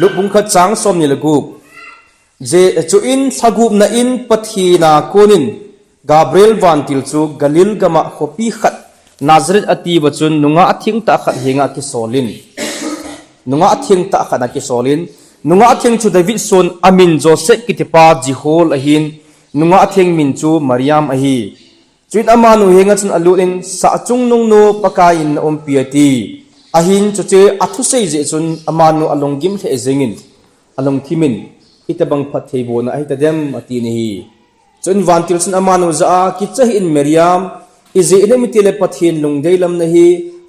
ลุบุงขัดจางสมนิลกูเจจูอินสักุบนาอินปัทีนาโกนินกาเบรียลวันติลจูกาลิลกามาขบีขัดนาซาเรตอตีบจุนนุงอาทิงตาขัดเฮงอากิโซลินนุงอาทิงตาขัดอากิโซลินนุงอาทิงจูเดวิดซอนอามินโจเซกิติปาจิโฮลอหินนุงอาทิงมินจูมาริยามอหิจุดอามานุเฮงจุนอลูอินสัจุงนุงโนปกายินอมเปียตีอหินจุเจอัทุเซเจจุนอามานุอลงกิมเทเซงินอลงทิมินอิตบังพัทเทโบนะอิตเดมอตีนีจนวันที่สุนอามานุจะอาคิดจะอินเมริยามอิเจอินมิติเลพัทหินลงเดลัมนะฮี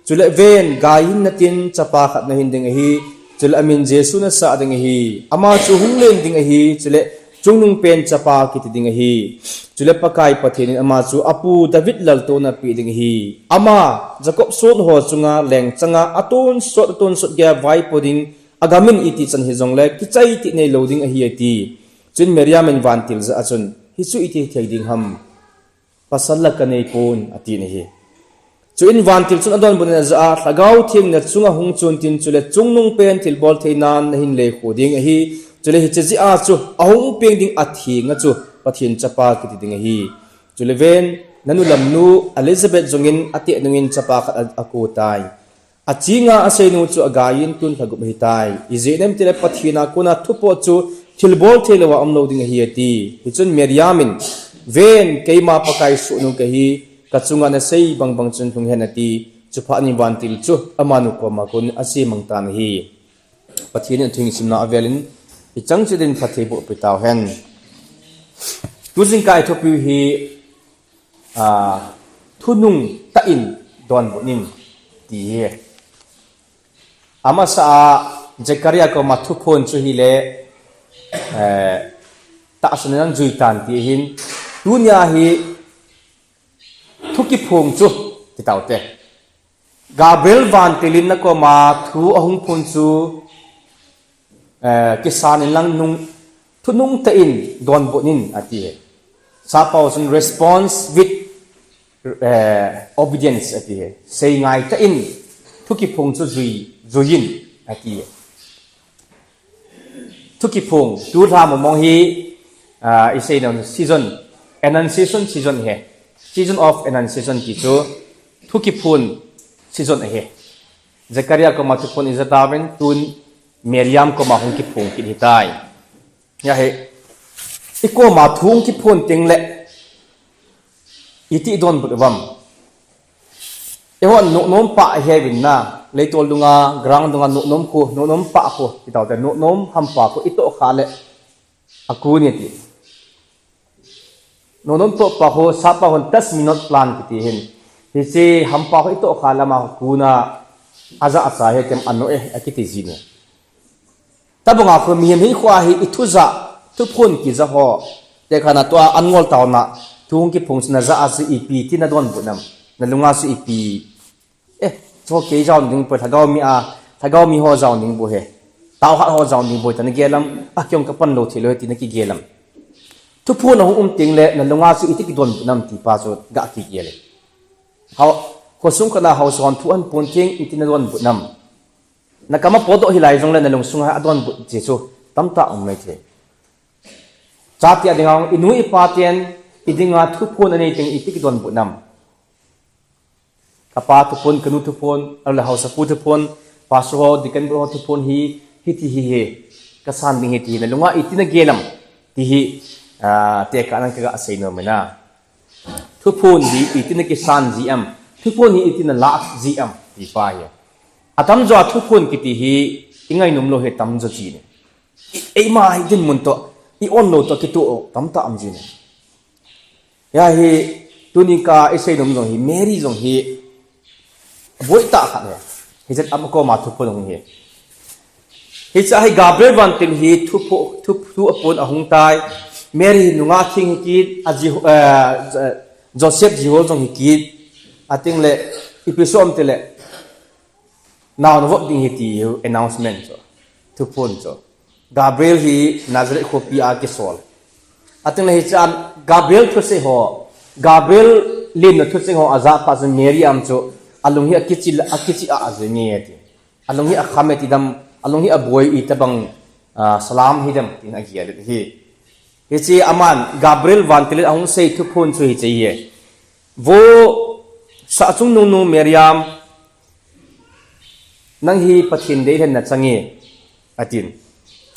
จุลเวนกายินนัตินจะปาขัดนะหินดิงฮีจุลอามินเจสุนัสะดิงฮีอามาจูหุงเลนดิงฮีจุลจุงนุงเป็นจะปาคิดดิงฮีจุลปะกายพัทหินอามาจูอปูดาวิดลัลโตนะปีดิงฮีอามาจะกบสุดหัวจุงาแหลงจังาอตุนสุดแก่ไว้พอดิงอากามินอิติจันฮิจงเล็กกิจอิติในโลดิงฮีตีจุนเมริยามินวันที่จะจุนฮิสุอิติเทียดิงฮัมปัสลักกันในปูนอตีนี่จุนวันที่จุนอดอนบุญนะจะอาลกาวทิ้งนัดจุงหงจุนตินจุเลจุงนุงเป็นที่บอลเทนานหินเลโคดิงฮีจุเลฮิจจิอาจูหงเพียงดิงอัฐิงจูปะทินจัปากิติดิงฮีจุเลเวนนันุลัมนูอลิซาเบธจงอินอตินุงินจัปาขัดอากูตายอาจิงาอาเซนูจูอากายินตุนขกุบฮิตายอิเจเนมติเลปะทินากุนาทุปโอจูทิลบอลเทเลวะอัมโลดิงฮีตีฮิจุนเมียริยามินเวนเกยมาปะกายสุนุกฮีกัจจุงานเซย์บังจุนทุงเฮนตีจุพานิวันติลจูอามานุกมากุนอาเซมังตานฮีปะทินทุงสิมนาอเวลินอิจังจุดินพัทเทบุปิตาวเฮนกุจิงกายทุพิฮีทุนุงตะอินดอนบุนินตีเฮอามาสาเจคาริยาก็มาทุพนจุฮิเลตาสนันจุยตันตีหินดุนยาฮีทุกิพงจูติตาวเตกาเบลวันติลินนักมาทูอหงพุนจูกิสานิลังนุงทุนุงตะอินดอนบุนินอติเฮซาปาวสุน response with obedience อติเฮเซย์ไงตะอินทุกิพงจูจุยินอติเฮทุกิพงดูทามมองฮีอิเซนseason enunciation seasonเฮseason of enunciation ที่จูทุกิพุน season เฮเจคาริยาก็มาทุกคนอิจตาเวนตุนเมียมก็มาหงกิพุนกิฮิตายยาเฮอีก็มาทุงกิพุนติงเละอิติดอนบุตรวัมเอวันนุนมปะเฮวินนาเลยตัวลุงากรังลุงานุนมคูนุนมปะคูที่ต่อแต่นุนมฮัมปะคูอิโตขาเละอากูเนี่ยที่นุนมโตปะคูสับปะคน10 minute plan ที่เห็นที่เจฮัมปะคูอิโตขาละมาคูน่าอาจจะอาศัยเหตุอันโนอากิติจีเนี่ยแต่บางคนมีเห็นขวาเหตุทุจาทุกคนกิจห่อแต่ขณะตัวอันงอลตาวน่ะทุกคนพงศน่าจะอาศัยอีปีที่นั่นโดนบุญนำนั่นลุงอาศัยอีปีโชคเกี่ยวนิ่งไปถ้าเขามีหัวเจ้านิ่งบุเหตาวหัวเจ้านิ่งบุแต่ในเกลัมเกี่ยวกับปันโลที่เลยที่นักเกลัมทุกคนเอาติงเล่นั่นลุงอาศัยอีที่โดนบุญนำที่ป้าสุดกักที่เกลัมเขาคนสุ่มกันละเขาสอนทุกอันปุ่นทิ้งอีที่นั่นโดนบุญนำนักมาปวดหิลายจงเลยนั่นลุงสุ่งหาโดนบุญเจ้าตั้มตาไม่เท่จัดยาดิ่งอินุยปาเตียนอิดิ่งทุกคนอันนี้ทิ้งอีที่โดนบุญนำกับป้าทุกคนกนุทุกคนอะไรเขาสับทุกคนป้าสุโฮดิกันบรอทุกคนฮิที่เฮกษัตริย์ฮิที่นั่นลุงว่าอีที่นั่นเกลัมที่เตะกันนั่นก็อาศัยโนเมน่าทุกคนอีที่นั่นกิสานจีเอ็มทุกคนอีที่นั่นลักจีเอ็มที่ป้ายอาตมจอทุกคนกิติฮียังไงนุ่มโลเหตัมจอจีเนี่ยไอ้มาให้ดินมุนโตอีอ่อนโลโตกิตุตัมตามจีเนี่ยยาฮีตุนิกาไอ้เซนุ่มจงฮีเมรี่จงฮีบ่อยตาขัดเนี่ยฮิจัดอัมก็มาทุกคนจงฮีฮิจัดให้กาเบรียลวันติลฮีทุกคนอาหงตายเมรี่นุ่งอาทิงฮิกิดอาจิโจเซฟจิโฮจงฮิกิดอาทิงเล่อีพิโซมเตเล่now the voting hiti announcement to phone so Gabriel hi Nazareth copy a ke sol ating hi chan Gabriel thu se ho Gabriel lin thu se ho aza pa Mary am cho alung hi akichi a azmi ati alung hi akhameti dam along hi aboy itabang salam hidam tin agia hi hi chi aman Gabriel vantil ahung sei thu phun chu hi chei ye vo sa chung nu nu Miriam nang hi pathin de hen na changi atin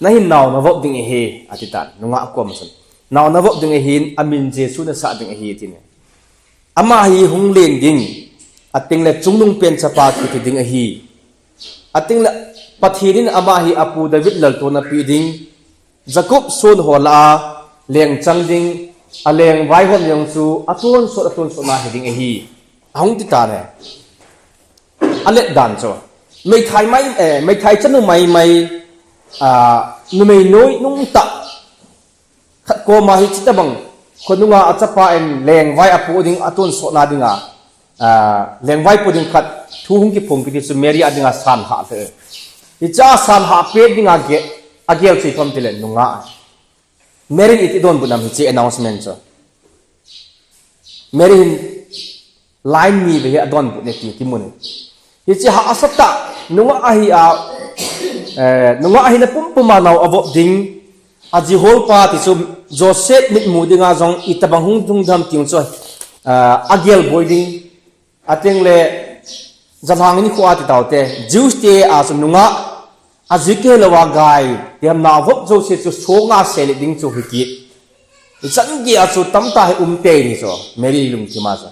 na hin naw na vok ding he atitan nunga kom sun naw na vok ding hin amin jesu na sa ding hi tin ama hi hung leng ding ating le chungnung pen chapa ki ding hi ating le pathirin ama hi apu David lal to na pi ding Jacob son hola leng chang ding aleng vai hom yong chu atun so na hi ding hi ahung ti ta ne ale dan cho mấy thai chân nó mày nó mày nói nung ta khát cô mà hít ta bằngคนนุ่งอาจจะพาเอ็นแรงไว้อภูดิงอตุนโซนาดิงแรงไว้ปูดิงขัดทุ่งกิพงกิติสุเมรีอดิงสันหาเถอะที่จ้าสันหาเป็ดดิงอาเกลสิพมติเลนนุ่งเมรีอิติโดนบุญนำฮิจิ announcement จ้ะเมรีไลน์มีไปเหตุโดนบุญเนี่ยที่มุนฮิจิหาสัตตะนุ่งอาฮินะปุ่มมานาอวบดิงอาจิโฮลปาติสุโจเซฟนิดมูดิงอาจงอิตาบังหุงดุงดำติงช่วยอาเกลบอยดิงอาทิงเลจันทางนี้ขวาติดเอาเตะจิวสเตอาสนุงอาจิเกลวากายเดี๋ยวนาวับโจเซฟจะโชงอาเซลดิงจูฮิกิจันกีอาสุตั้มตาให้เตยนี่จ้ะเมรีลุงที่มาจ้ะ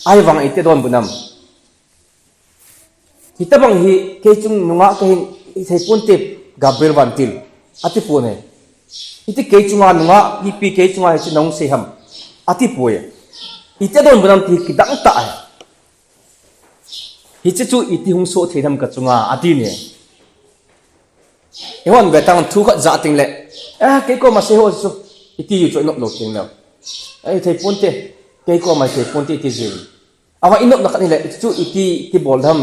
ไอ้วังอิตาโดนบุญนำอิตาบังฮีเคจุงนุงก็เห็นอิตาปุ่นเตปกาเบรลวันติลอาทิปุ่นเนี่ยitu kecungan nunga ipi kecungan itu nong seham ati poye itu don bukan ti kidang tak itu tu itu hungso thedam kecunga ati ne ewan betang tu kat zating le keko masih ho so itu you join nok ting now thei ponte keko masih ponte ti jim awa inok nak ni le itu itu bol dham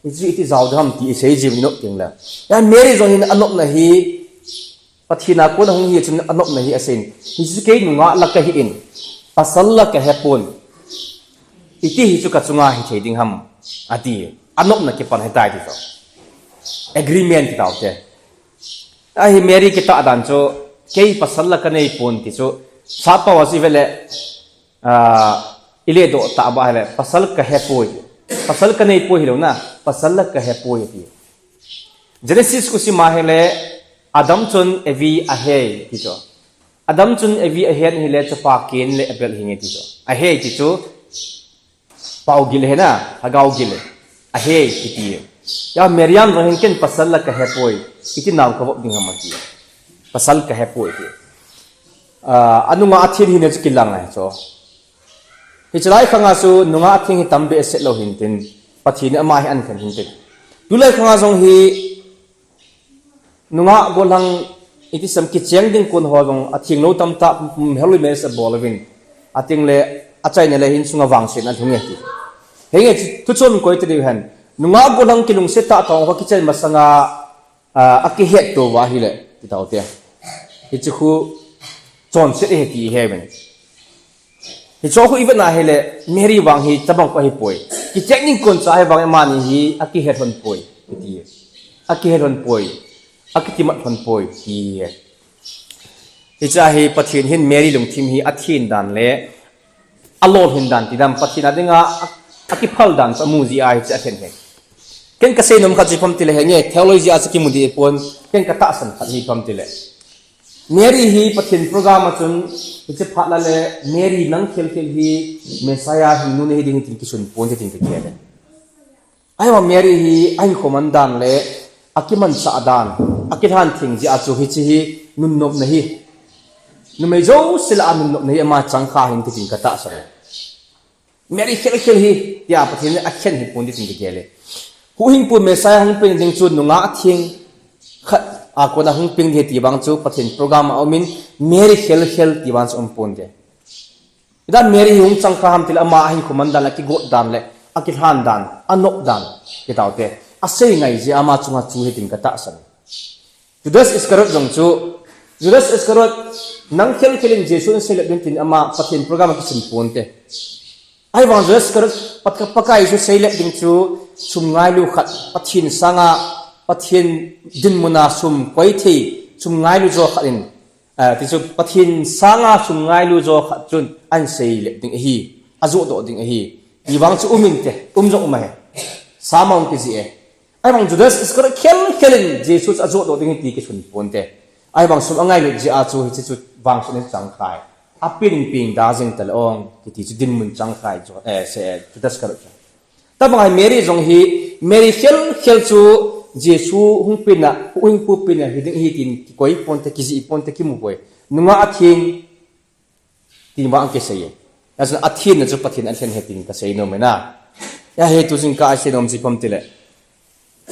itu zaw dham ti sei jim nok ting la ya meri zon hin anok na hi pathina ko na hung hi chun anop na hi asin hi chu ke nunga lakka hi in pasal la ka hepon iti hi chu ka chunga hi theding ham ati anop na ke pan hai tai ti so agreement ti taute a hi meri ke ta dan cho ke pasal la ka nei pon ti chu sa pa wa si vele ile do ta ba hele pasal ka hepoi pasal ka nei po hi lo na pasal la ka hepoi ti Genesis ko si ma hele Adam chun evi ahei ticho Adam chun evi ahen hile chapa ken le apel hinge ticho ahei ticho pau gil he na hagau gil ahei titi ya Miriam rohin ken pasal la ka hepoi iti naw ka ding hamati pasal ka hepoi ti anunga athir hine chilang ai cho hichlai khanga su nunga athing hi tambe set lo hintin pathini ama hi an khan hintin tulai khanga jong hi nunga golang iti sam ki cheng ding kun ho jong athing lo tam ta helui mes a bolovin ating le achai ne le hin sunga wang sin an thunge ti henge tu chon koi ti han nunga golang kilung se ta tong ho ki chen masanga aki het to wa hi le ti taw te hi chu khu chon se he ti he ben hi cho khu even na he le meri wang hi tabang ko hi poi ki cheng ding kun cha he wang ma ni hi aki het hon poi ti aki het hon poi akitimat hon poi hi icha hi pathin hin Mary lung thim hi athin dan le alol hin dan tidam pathin adinga akiphal dan samuji ai cha then he ken ka sei nom kha chi pham tile he nge theology a chi mudi pon ken ka ta san kha hi pham tile Mary hi pathin program achun icha phala le Mary nang khel hi Messiah hi nu ne hi ding tin ki sun pon tin ke le ai wa Mary hi ai khomandan le akiman sa adan akithan thing ji achu hi chi hi nun nop na hi numai zo sila nun nop na hi ama changkha hin ti ka ta sa Mary khel hi ya pathin a khen hi pon ti tin ke le hu hing pu Messiah hung pin ding chu nunga thing khat a ko na hung pin he ti bang chu pathin program amin Mary khel ti wan som pon de idan Mary hung changkha ham til ama hin khumandal ki go dan le akithan dan anok dan ki taute asay ngai je ama chunga chu he tin ka ta san Judas Iscariot jong chu Judas Iscariot nang khel Jesus na sila din tin ama pathin program ki sin ponte ai wang Judas Iscariot pakai ju sila din chu sum ngai lu khat pathin sanga ปะเทียนดินมุนาสุมไว้ที่สุมง่ายรู้จักขัดินที่สุปะเทียนสางาสุมง่ายรู้จักขัดจนอันเสียเล็ดดิ้งฮีอาจุดโดดิ้งฮีอีวังจะมินเตจงมาสามองกิจิไอ้บางจุดนั้นสกัดเคลินเจสุอาจุดโดดิ้งตีกิชุนปนเตไอ้บางสุมง่ายรู้จักอาจุดที่จุดบางสุดนั้นจังใครอาปิงปิงดาจิงตะลองที่ที่จุดดินมุนจังใครจุดเสียจุดนั้นสกัดจ้ะแต่บางไอ้เมรี่จงฮีเมรี่เคลจูเจสุหุ่นปินะหุ่นปูปินะฮิดิ้งฮีตินก้อยปนเตกิจิปนเตกิมุก้อยนุ่งอาทิงตินบางกิเสียนั่นอาทิตย์นั่นจะปฏิทินอันเช่นเหตุก็เสียโนเมนะยาเหตุจึงก็อาศัยนมจิพมติเล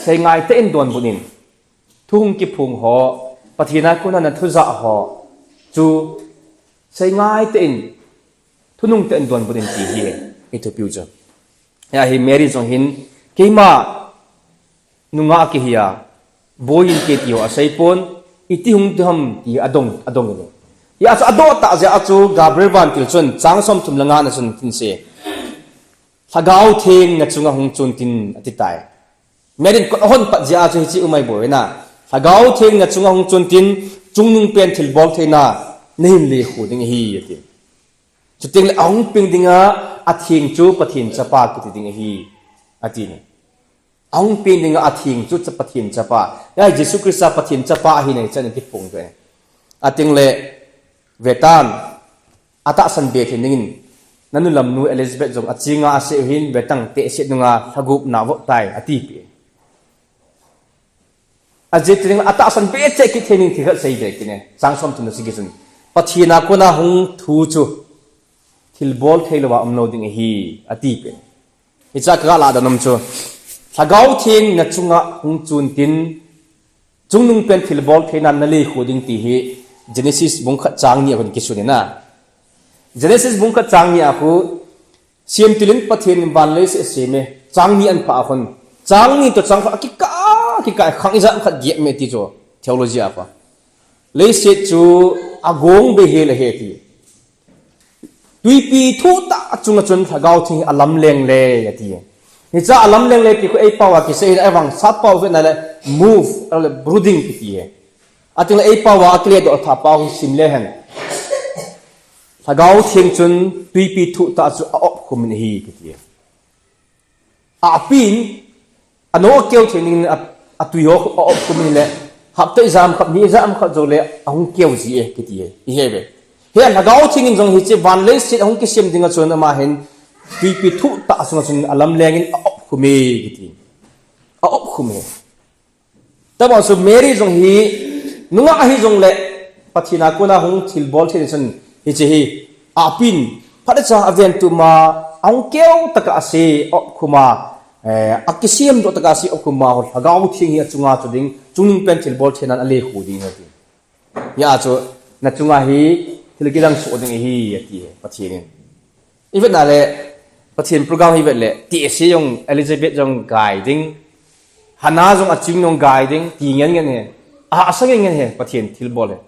เสียง่ายแต่อินโดนบุญทุ่งกิพุงห่อปฏิทินคุณนั้นทุจาห่อจูเสียง่ายแต่อินทุ่งแต่อินโดนบุญที่เหี้ยอิทุพิวจ้ะยาเหตุเมรี่จงหินเกี่ยมานุ่งอาเกียบอยน์เกติโออาศัยปนอิติหุงทำที่อดงเลยยาอดอตาเจอาจูกาเบรวันติลชนจางสมทุมลังงานชนทินเสถ้าก้าวเทงนัดจุงหงชนทินอติตายเมื่อเดินก็หอนปัจจัยอาจูฮิจิอุไมบ่อยนะถ้าก้าวเทงนัดจุงหงชนทินจุงนุ่งเป็นทิลบอลเทน่านิ่มเลยหูดิ้งฮียติจุดทิ้งเลยอ่างปิงดิ้งอาทิงจูปะทินจะปากิติดิ้งฮีอาทินี่อ่างปิงดิ้งอาทิงจูจะปะทินจะปาได้เยซูคริสต์ปะทินจะปาฮีในจันทิพงด้วยอาทิงเลยเวตันอาตาสันเบทินินนั่นนุลำนูเอลิซาเบธจงอาจิงอาเซหินเวตังเตเสนุงาทกุบนาวตายอาทิปีอาจิตริงอาตาสันเบเจกิเทนินที่เขาใส่เด็กเนี่ยสังสมตุนสิกิจุนปัจจินาคุนาหงทูจูทิลบอลเทลวะอมโนดิงฮีอาทิปีอิจากกาลาดนมจูถ้าเกาเทียงนัดจุงะหงจุนตินจุงนุ่งเป็นทิลบอลเทนันนั่นเลยหูดิงตีฮี Genesis บุ้งขัดจางนี่คนกิจสุนินะ Genesis บุ้งขัดจางนี่aku siam tilin pathin ban le se se me jang ni an pa khon jang ni to jang ki ka khang izam khat ge me ti jo theology apa le se chu agong be he le he ti tui pi thu ta chunga chun thagau thi alam leng le ya ti ni cha alam leng le ki ko ei pawa ki se ai wang sat paw ve na le move le brooding ki ti ating ei pawa akle do tha paw sim le hen thagau thing chun tui pi thu ta chu op kumin hi ki ti a pin ano keu thing a tu yo op kumin le hap te exam khap ni exam kha zo le ahung keu ji e ki ti hi he be he thagau thing in jong hi che van le sit ahung ki sim dinga chun ma hen tui pi thu ta sunga chun alam lengin op kumi ki ti a op kumi ta ba so mary jong hi nunga hi jong le pathina kuna hung thil bol the chen hi che hi apin phada cha event tu ma ang keu taka ase op khuma akisiam do taka ase op khuma ho hagau thing hi chunga chuding chungning pen thil bol thenan ale hu ding ati ya cho na chunga hi thil ki dang so ding hi ati pathin even na le pathin program hi vet le ti ase yong elizabeth jong guiding hana jong aching nong guiding ti ngen ngen he asang ngen he pathin thil bol he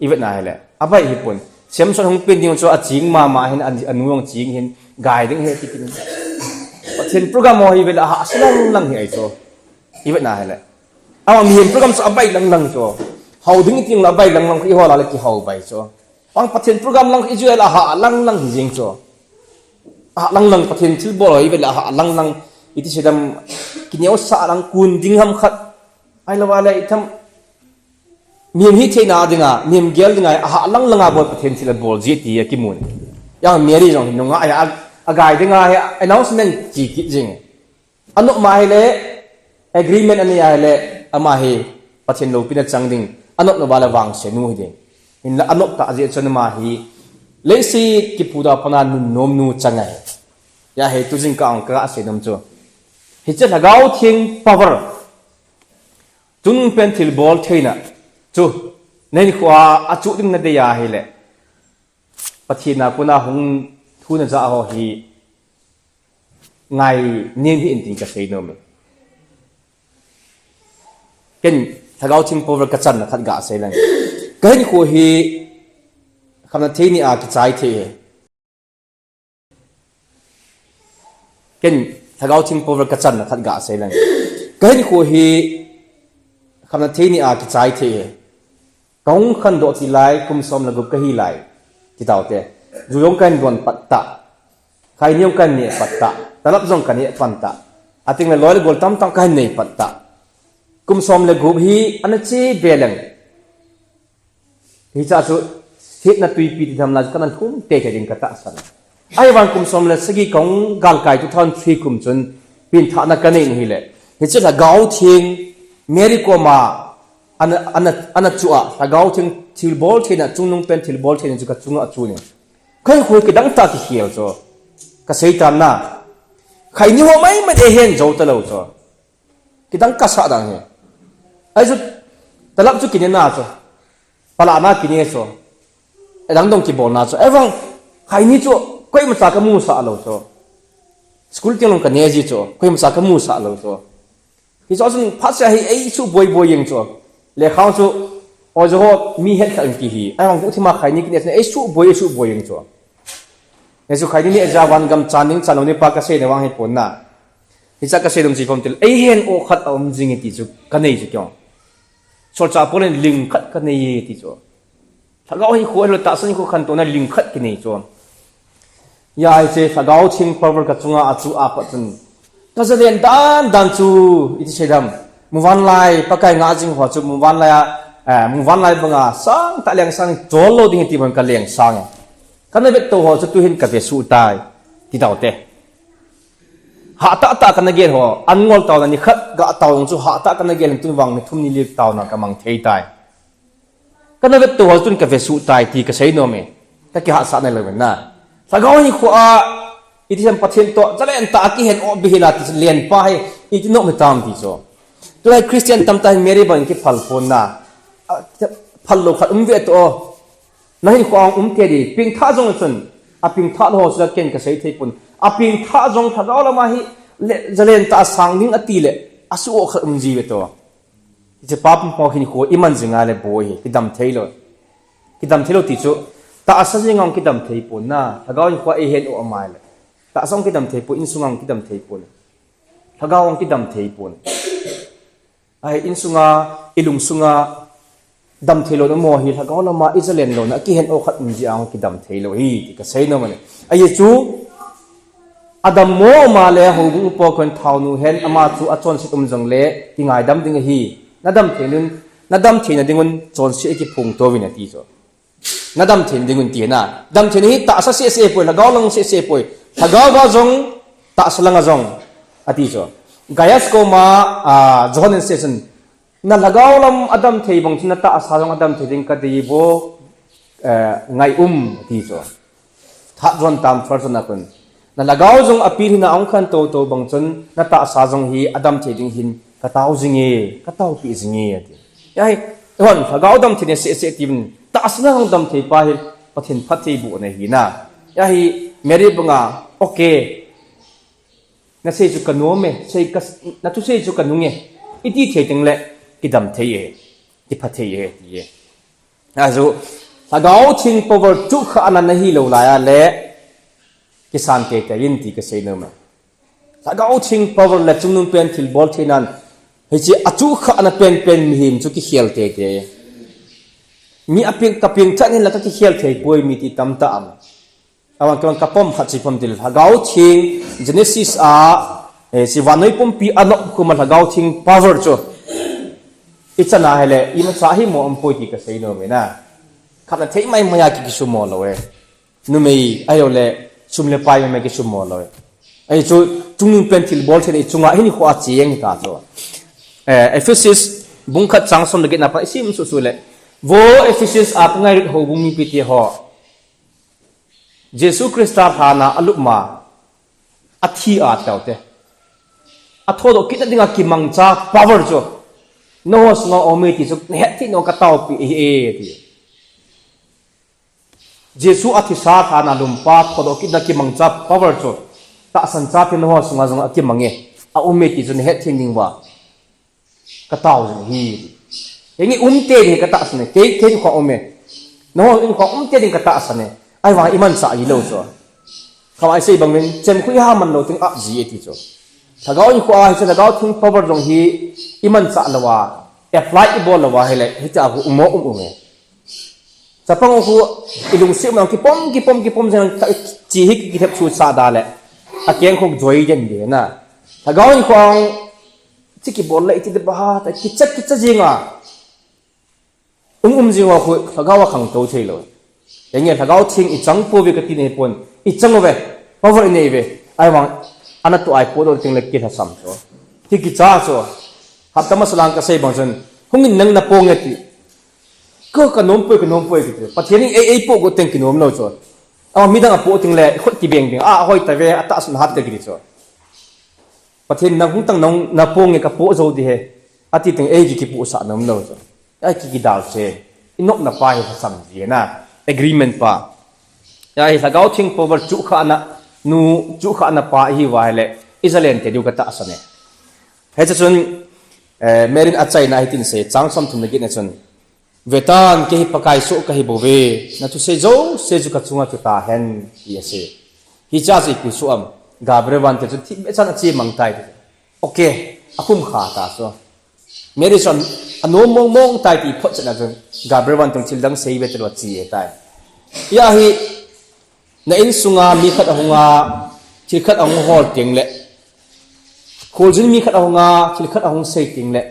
even na le abai hi pon sem son hong pin ding cho aching ma hin anuang ching hin guiding he tikin pathin program mo hi vel ha aslang lang hi ai cho even na le awang mi program so abai lang cho how ding ting la bai lang ki ho la ki how bai cho ang pathin program lang i ju la ha lang hi jing cho lang pathin thil bol hi vel ha lang iti sedam kinyo sa lang kun ding ham khat ai la wala itham miam hi theina dinga miam gel dinga ha lang bol pathin thil bol ji ti ki mun yang meri jong nunga ai agai dinga he announcement ji ki jing anu ma hele agreement ani ya hele ama he pathin lo pina changding anu no bala wang se nu hi in la anu ta je chon ma hi le si ki puda pana nu nom nu changai ya he tu jing ka ang ka se nom cho hi che lagau thing power tung pen thil bol theina chu nei khwa achu ding na de ya hele pathina kuna hung thuna za ho hi ngai nin hi in ting ka sei nom ken thagau thing power ka chan na khat ga sei lang kain ko hi khamna theini a ki chai the ken thagau thing power ka chan na khat ga sei lang kain ko hi คำนั้นที่นี่อากิจใจเทกงขันโดที่ไล่คุมสมละกุบก็ฮีไล่ที่เต่าเตะจูยงกันโดนปัตตะใครนิยมกันเนี่ยปัตตะตลับจงกันเนี่ยปัตตะอาทิตย์ละร้อยละกอลตั้มตั้งกันเนี่ยปัตตะคุมสมละกุบฮีอันนั้นเชเบลังที่จะสุดเหตุนั้นตุยปีที่ทำลายกันนั้นคุ้มเตะกันยิงกระตะสันไอ้วันคุมสมละสกีของกาลไก่ทุกท่านฟรีคุมจนปีนท่านักกันเนี่ยนี่แหละเหตุจะก้าวทิ้งเมริโกมาอันนั้นจั่วถ้าก้าวทิ้งทิลบอลที่น่ะจุงนุ่งเป็นทิลบอลที่น่ะจุกจุงอ่ะจุเนี่ยใครคุยกันดังตาที่เขียวจ้ะก็เสียตามน่ะใครนี่ว่าไม่ได้เห็นจ้าตลอดจ้ะกันดังกษัตริย์ดังเนี่ยไอ้จุดตลับจุกินเนี่ยน่าจ้ะปลาหน้ากินเนี่ยจ้ะไอ้ดังตรงกี่บอลน่าจ้ะไอ้ฟังใครนี่จ้ะก็ยังมันสักมูสาเราจ้ะสกุลที่ลงกันเนี่ยจีจ้ะก็ยังมันสักมูสาเราจ้ะที่จ้ะส่วนพัฒนาให้ไอ้ชูบอยยังจ้ะเลขาจ้ะโอ้จ้ะมีเหตุการณ์กี่ฮีไอ้ฟังพวกที่มาใครนี่กินเนี่ยไอ้ชูบอยยังจ้ะไอ้สุขใครนี่จะวันกำจันนิ่งจันลงในปากเกษตรในวังให้ผลน่ะที่จะเกษตรตรงจีพอมติลไอ้เห็นโอขัดเอาจริงๆที่จุกันนี่จุกยองส่วนจากพวกนั้นลิงขัดกันนี่ที่จุถ้าเราให้คุยเราตัดสินคุยขันตัวนั้นลิงขัดกันนี่จุยายเจ้ถ้าเราทิ้งพาวเวอร์กับจุงอาจูอาปัจจุนก็จะเรียนดันจูอิทิเชดมมุวันไลปากไก่งาจิงหัวจุมุวันไลมุวันไลบังอาสังตะเลียงสังโจโลดิ้งที่มันกันเลียงสังkan na bet to ho chu hin ka ve su tai ti daw te ha ta kan na gel ho an ngol taw na ni khat ga taw chu ha ta kan na gel tu wang ni thum ni lik taw na ka mang thei tai kan na bet to ho chun ka ve su tai ti ka sei no me ta ki ha sa na le na sa ga ni khu a iti sam pathen to jale an ta ki hen o bi hila ti len pa he iti no me tam ti so to ai christian tam ta meri ban ki phal phon na phal lo khat ve toนั่นความเทียดีปิงท่าจงส่วนปิงท่าโหสุดเก่งกับเสียทีปุ่นปิงท่าจงถ้าเราละมาฮิจะเล่นตาสังนิ่งตีเลยสู้อขจีเวตัวจะป้าปุ่มพอหินหัวอิมันจึงอะไรบ่อยคิดดำเทลติจูตาสัจงงคิดดำเทปุ่นนะถ้าเราหัวเอเห็นออกมาเลยตาสังคิดดำเทปุ่นอินสุงงคิดดำเทปุ่นถ้าเราคิดดำเทปุ่นไออินสุงาอิลุงสุงาดำเทโลนโมหิถ้าเขาเรามาอิสราเอลโลนะกี่เห็นโอขัดมุจิอังกี่ดำเทโลฮีที่ก็ใช่นะมันไอ้จู่อดัมโมมาเลยหูบุปผลเท่านูเห็นอามาจู่อาจอนสิตุมจังเล่ที่ไงดำดึงฮีนัดดำเทนุนนัดดำเทนดึงุนจอนสิเอกิพุงตัววินาทีจ้ะนัดดำเทนดึงุนตีน่ะดำเทนฮีตาสัสเสียป่วยถ้าเขาลงเสียป่วยถ้าเขาว่าจงตาสลังจงอาทิจ้ะกายสโกมาจอห์นเซสันนั่นละก้าวลำอดัมเทย์บางทีนั่นตาอาสาลงอดัมเทย์ดิ้งกันดีโบไงที่จ้ะถ้าจวนตามฟังสันนักนนั่นละก้าวจงอภิรินาองค์ขันโตบางทีนั่นตาอาสาจงฮีอดัมเทย์ดิ้งหินกระเต้าจิงเง่กระเต้าปีจิงเง่ที่ยัยวันถ้าก้าวอดัมเทย์เนี่ยเสียทีมตาอาสาลงอดัมเทย์ไปพัฒนพัฒน์บุญเนี่ยหินะยัยเมริบังอ่ะโอเคนั่นเสียจุกันนัวไหมเสียก็นั่นทุกเสียจุกันนุ่งเง่อีที่เทย์จังเลยกิดดำเทียที่พัทเทียที่อาจูถ้าเราทิ้งพาวเวอร์จุกอันนั้นฮีโร่ลายเล่กิสานเกตยินที่ก็เสียนมาถ้าเราทิ้งพาวเวอร์เล่จุนนุ่มเป็นทิลบอลที่นั่นเฮ้ยอาจุกอันนั้นเป็นมิหิมจุกที่เขียลเตะมีอภิงกับพิงท่านนี่แหละที่เขียลเตะป่วยมีที่ตำตามเอาวันก่อนกับผมหัดสิผมติลถ้าเราทิ้งเจเนซิสสิวันนี้ผมปีอันนั้นคือมันถ้าเราทิ้งพาวเวอร์จูอิจฉาเหล่อิมันสาหิโมอัมพุยที่ก็เสียโนเมนะขับนั่นเท่ไม่ยากกิชุมอลเลยนุ่มอีไอ้เราเล่ชุมเล่ไปไม่กิชุมอลเลยไอ้จูจุงเป็นทิลบอลเช่นไอ้จุงอ่ะเห็นหัวจีเองกันจ้ะเอฟเฟซิสบุ้งขัดสังสมเด็กนับไปซิมสุดๆเลยโวเอฟเฟซิสอาปง่ายหัวบุ้งมีพิธีหัวเยซูคริสต์พานาอลุมาอัฐิอาเต่าเตอัฐโดกินดิ้งกิมังจ้าพาวเวอร์จ้ะโน้สงอเมติสุกเนี่ยที่น้องกระตาปีที่เยซูอธิษฐานนาลุมปาพอดกินนักมังจับพาวเวอร์จุดตาสันจับเป็นโน้สงอจงกิมังเงอาเมติสุเนี่ยที่นิ่งว่ากระตาจงฮีอย่างนี้เตดิกระตาสเนี่ยเตดิของเมโน้ของเตดิกระตาสเนี่ยไอ้ว่าอิมันสายโลจ้ะเขาไอ้สิ่งบางเรื่องเจมคุยหามันโลถึงอับจีที่จ้ะถ้าเขาอีกว่าถ้าเขาถึงพาวเวอร์จงฮีอิมันสะละว่า apply ibol lawa hele hita hu umo ume sapang hu ilung sim nang kipom jang chi hi ki thep chu sa dale akeng khok joy jen de na thagaw khong chi ki bol la iti de ba ta ki cha jinga jinga khu thagaw khang to thelo engel thagaw thing I chang po vi ka ti ne pon I chang ve power ne ve ai wang anatu ai po do ting le ki tha sam so ti ki cha so hap tama salang ka sei bang chen hungin nang na pong ati ka nom poi ki pathiani ei po go teng ki nom lo so midang apo ting le khot ki beng beng hoi ta ve ata sun hat ka gi so pathian na hung tang nong na pong ka po zo di he ati teng ei ki pu sa nom lo so ai ki dal se inok na pa hi sam ji na agreement pa ya hi sagau thing power chu kha na nu chu kha na pa hi wa le isalen te du ka ta asane he chun merin achai na hitin se changsom thum gi na chun vetan ke hi pakai so ka hi bove na tu se zo se ju ka chunga tu ta hen hi ase hi cha ji ku su am gabre wan te chu thi me chan chi mang tai okay akum kha ta so meri son ano mong tai ti phot chana chun gabre wan tung chil dang sei be te lo chi e tai ya hi na in sunga mi khat ahunga chil khat ahung hol ting le khol jin mi khat ahunga chil khat ahung sei ting le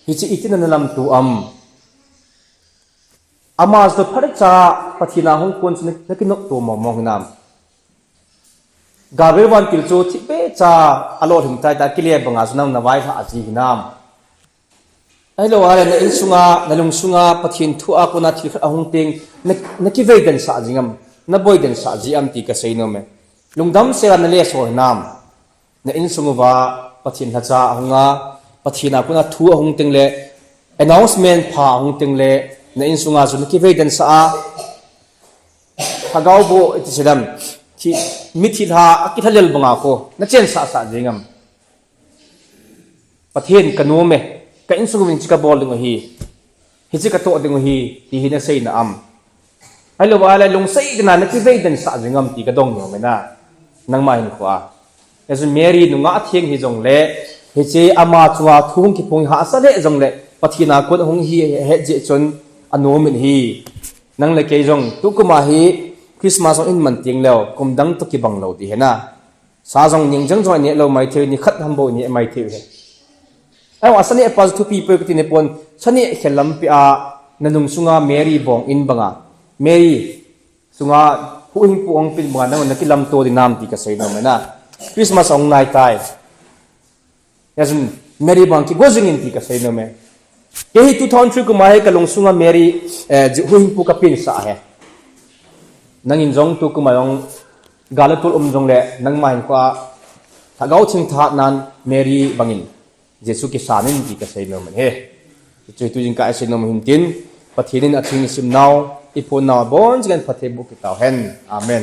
hi chi itin na lam tu amas do phar cha pathina hung kon chne nakinok to mong nam gabe wan til chu thi pe cha alo him tai ta clear banga sunam na vai tha aji nam ai lo ale na in sunga na lung sunga pathin thu a ko na thil khat ahung ting na ki ve den sa jingam na boy den sa ji am ti ka sei no me lungdam se na le so nam na in sunga wa pathin ha cha ahunga pathina ko na thu ahung ting le announcement pha ahung ting le na in sunga zu ki ve den sa a hagaw bo iti sedam ki mithil ha akithalel banga ko na chen sa jingam pathin kanome ka in sunga min chika bol ding hi chika to ding hi ti hi na sei na am hello wala lung sei na na ki ve den sa jingam ti ka dong no me na nang ma hin khwa as mary nu nga thieng hi jong le he che ama chuwa thung ki pung ha sa le jong le pathina ko hung hi he je chon anomin hi nang le ke jong tu kuma hi christmas in man ting leo kum dang to ki bang lo di he na sa jong ning jang joi ne lo mai the ni khat ham bo ni mai the he ai wa sani pas tu people ki ne pon sani khelam pi a nanung sunga mary bong in banga mary sunga hu hing pu ong pin banga na ki lam to di nam ti ka sei no me na christmas ong nai tai yasun mary bang ki gojing in ti ka sei no me ke hi 2003 ku mai ka long sunga mary hu hing pu ka pin sa he nangin jong tu ku mayong galatul jong le nang main kwa thagau ching tha nan mary bangin jesu ki sanin ti ka sei no me he chu tu jing ka sei no hin tin pathinin athing sim now ipon na bon jgan pathe bu ki taw hen amen